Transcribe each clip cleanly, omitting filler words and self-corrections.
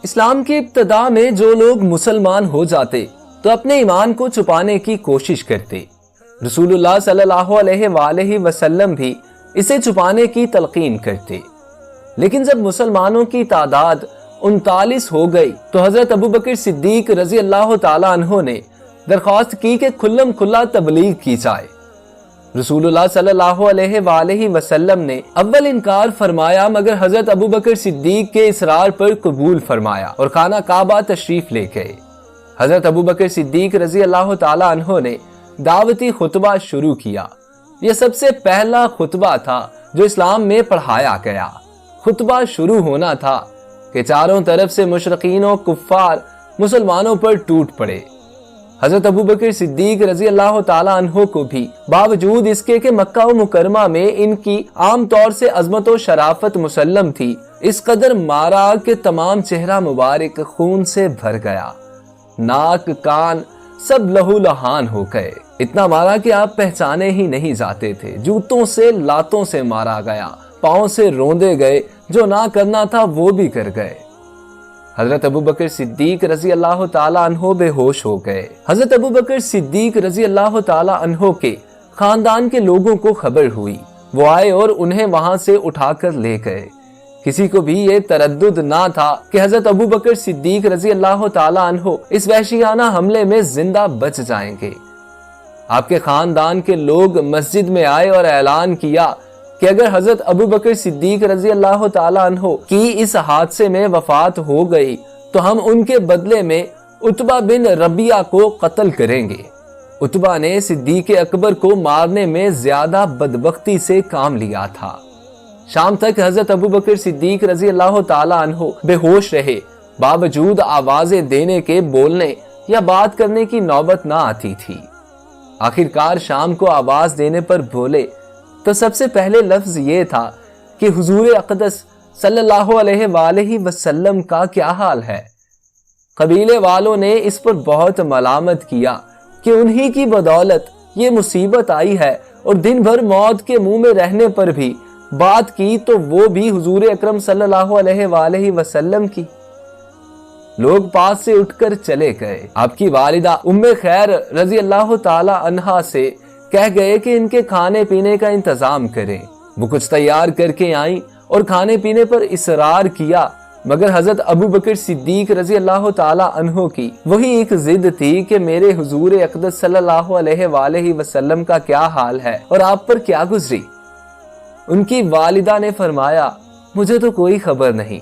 اسلام کی ابتدا میں جو لوگ مسلمان ہو جاتے تو اپنے ایمان کو چھپانے کی کوشش کرتے۔ رسول اللہ صلی اللہ علیہ وآلہ وسلم بھی اسے چھپانے کی تلقین کرتے، لیکن جب مسلمانوں کی تعداد 39 ہو گئی تو حضرت ابوبکر صدیق رضی اللہ تعالی عنہ نے درخواست کی کہ کھلم کھلا تبلیغ کی جائے۔ رسول اللہ صلی اللہ علیہ وآلہ وسلم نے اول انکار فرمایا، مگر حضرت ابوبکر صدیق کے اصرار پر قبول فرمایا اور خانہ کعبہ تشریف لے گئے۔ حضرت ابوبکر صدیق رضی اللہ تعالی عنہ نے دعوتی خطبہ شروع کیا۔ یہ سب سے پہلا خطبہ تھا جو اسلام میں پڑھایا گیا۔ خطبہ شروع ہونا تھا کہ چاروں طرف سے مشرکین و کفار مسلمانوں پر ٹوٹ پڑے۔ حضرت ابوبکر صدیق رضی اللہ تعالی عنہ کو بھی باوجود اس کے کہ مکہ و مکرمہ میں ان کی عام طور سے عظمت و شرافت مسلم تھی، اس قدر مارا کہ تمام چہرہ مبارک خون سے بھر گیا، ناک کان سب لہو لہان ہو گئے۔ اتنا مارا کہ آپ پہچانے ہی نہیں جاتے تھے۔ جوتوں سے لاتوں سے مارا گیا، پاؤں سے روندے گئے، جو نہ کرنا تھا وہ بھی کر گئے۔ حضرت ابوبکر صدیق رضی اللہ تعالی عنہ بے ہوش ہو گئے۔ حضرت ابوبکر صدیق رضی اللہ تعالی عنہ کے خاندان کے لوگوں کو خبر ہوئی، وہ آئے اور انہیں وہاں سے اٹھا کر لے گئے۔ کسی کو بھی یہ تردد نہ تھا کہ حضرت ابوبکر صدیق رضی اللہ تعالی عنہ اس وحشیانہ حملے میں زندہ بچ جائیں گے۔ آپ کے خاندان کے لوگ مسجد میں آئے اور اعلان کیا کہ اگر حضرت ابوبکر صدیق رضی اللہ تعالی عنہ کی اس حادثے میں وفات ہو گئی تو ہم ان کے بدلے میں عتبہ بن ربیعہ کو قتل کریں گے۔ عتبہ نے صدیق اکبر کو مارنے میں زیادہ بدبختی سے کام لیا تھا۔ شام تک حضرت ابوبکر صدیق رضی اللہ تعالی عنہ بے ہوش رہے، باوجود آوازیں دینے کے بولنے یا بات کرنے کی نوبت نہ آتی تھی۔ آخر کار شام کو آواز دینے پر بولے تو سب سے پہلے لفظ یہ تھا کہ حضور اقدس صلی اللہ علیہ وآلہ وسلم کا کیا حال ہے۔ قبیلے والوں نے اس پر بہت ملامت کیا کہ انہی کی بدولت یہ مصیبت آئی ہے، اور دن بھر موت کے منہ میں رہنے پر بھی بات کی تو وہ بھی حضور اکرم صلی اللہ علیہ وآلہ وسلم کی۔ لوگ پاس سے اٹھ کر چلے گئے۔ آپ کی والدہ ام خیر رضی اللہ تعالی عنہا سے کہہ گئے کہ ان کے کھانے پینے کا انتظام کریں۔ وہ کچھ تیار کر کے آئیں اور کھانے پینے پر اصرار کیا، مگر حضرت ابوبکر صدیق رضی اللہ تعالی عنہ کی وہی ایک ضد تھی کہ میرے حضور اقدس صلی اللہ علیہ وآلہ وسلم کا کیا حال ہے اور آپ پر کیا گزری۔ ان کی والدہ نے فرمایا مجھے تو کوئی خبر نہیں۔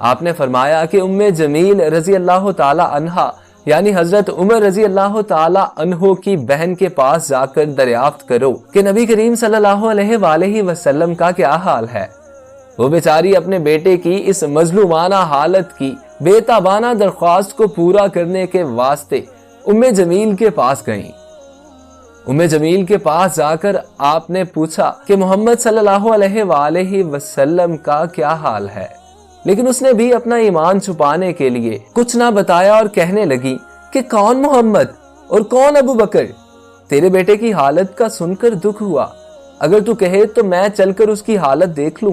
آپ نے فرمایا کہ ام جمیل رضی اللہ تعالی عنہا یعنی حضرت عمر رضی اللہ تعالی عنہ کی بہن کے پاس جا کر دریافت کرو کہ نبی کریم صلی اللہ علیہ وآلہ وسلم کا کیا حال ہے۔ وہ بیچاری اپنے بیٹے کی اس مظلومانہ حالت کی بے تابانہ درخواست کو پورا کرنے کے واسطے ام جمیل کے پاس گئیں۔ ام جمیل کے پاس جا کر آپ نے پوچھا کہ محمد صلی اللہ علیہ وآلہ وسلم کا کیا حال ہے، لیکن اس نے بھی اپنا ایمان چھپانے کے لیے کچھ نہ بتایا اور کہنے لگی کہ کون محمد اور کون ابو بکر؟ تیرے بیٹے کی حالت کا سن کر دکھ ہوا، اگر تو کہے تو میں چل کر اس کی حالت دیکھ لوں۔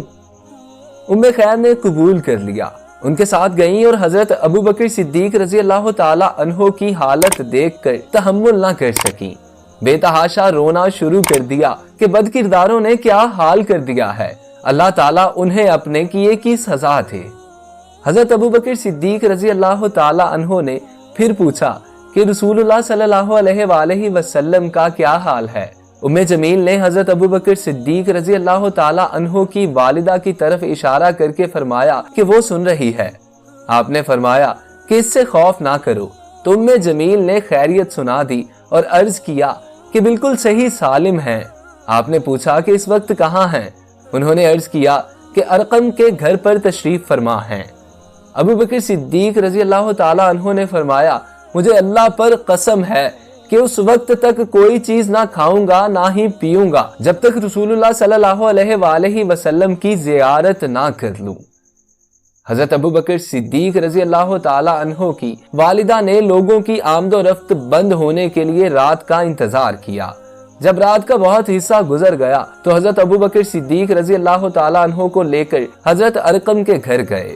ام خیر نے قبول کر لیا، ان کے ساتھ گئیں اور حضرت ابوبکر صدیق رضی اللہ تعالی عنہ کی حالت دیکھ کر تحمل نہ کر سکیں، بے تحاشا رونا شروع کر دیا کہ بد کرداروں نے کیا حال کر دیا ہے، اللہ تعالیٰ انہیں اپنے کیے کی سزا دے۔ حضرت ابوبکر صدیق رضی اللہ تعالی عنہ نے پھر پوچھا کہ رسول اللہ صلی اللہ علیہ وآلہ وسلم کا کیا حال ہے۔ ام جمیل نے حضرت ابوبکر صدیق رضی اللہ تعالی عنہ کی والدہ کی طرف اشارہ کر کے فرمایا کہ وہ سن رہی ہے۔ آپ نے فرمایا کہ اس سے خوف نہ کرو، تو ام جمیل نے خیریت سنا دی اور عرض کیا کہ بالکل صحیح سالم ہیں۔ آپ نے پوچھا کہ اس وقت کہاں ہیں؟ انہوں نے عرض کیا کہ ارقم کے گھر پر تشریف فرما ہیں۔ ابوبکر صدیق رضی اللہ تعالی عنہ نے فرمایا مجھے اللہ پر قسم ہے کہ اس وقت تک کوئی چیز نہ کھاؤں گا نہ ہی پیوں گا جب تک رسول اللہ صلی اللہ علیہ وآلہ وسلم کی زیارت نہ کر لوں۔ حضرت ابوبکر صدیق رضی اللہ تعالی عنہ کی والدہ نے لوگوں کی آمد و رفت بند ہونے کے لیے رات کا انتظار کیا۔ جب رات کا بہت حصہ گزر گیا تو حضرت ابوبکر صدیق رضی اللہ تعالی عنہ کو لے کر حضرت ارقم کے گھر گئے۔